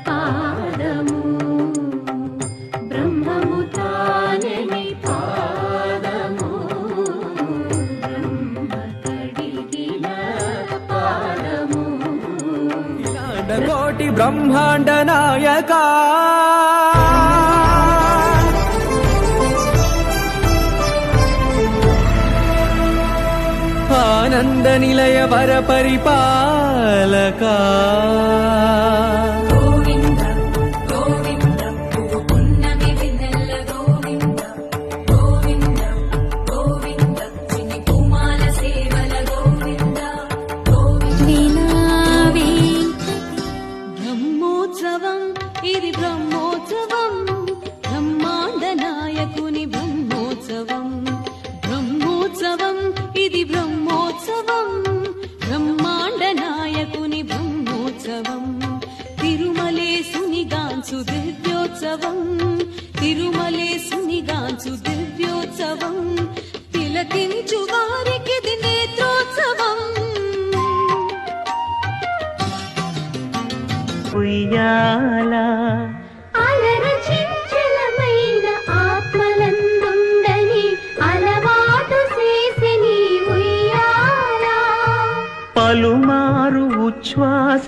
పాదము బ్రహ్మము తానని పాదము బ్రహ్మ కడిగిన పాదము కోటి బ్రహ్మాండ నాయకా ఆనంద నిలయ వర పరిపాలకా గోవింద గోవింద పున్నమి వెన్నెల గోవింద గోవింద గోవింద చిన్ని కుమాల సేవల గోవింద వినావే బ్రహ్మోత్సవం ఇది బ్రహ్మోత్సవం బ్రహ్మాండ నాయకుని బ్రహ్మోత్సవం బ్రహ్మోత్సవం ఇది బ్రహ్మోత్సవం బ్రహ్మాండ నాయకుని బ్రహ్మోత్సవం తిరుమలేసునిగాంచు దివ్యోత్సవం తిరుమలేసునిగాంచు దివ్యోత్సవం తిలకించు వారికిది నేత్రోత్సవం ఉయ్యాలా అలరచించలమైన ఆత్మలందుండని అలవాటు చేసిని ఉయ్యాలా పలుమారు ఉచ్ఛ్వాస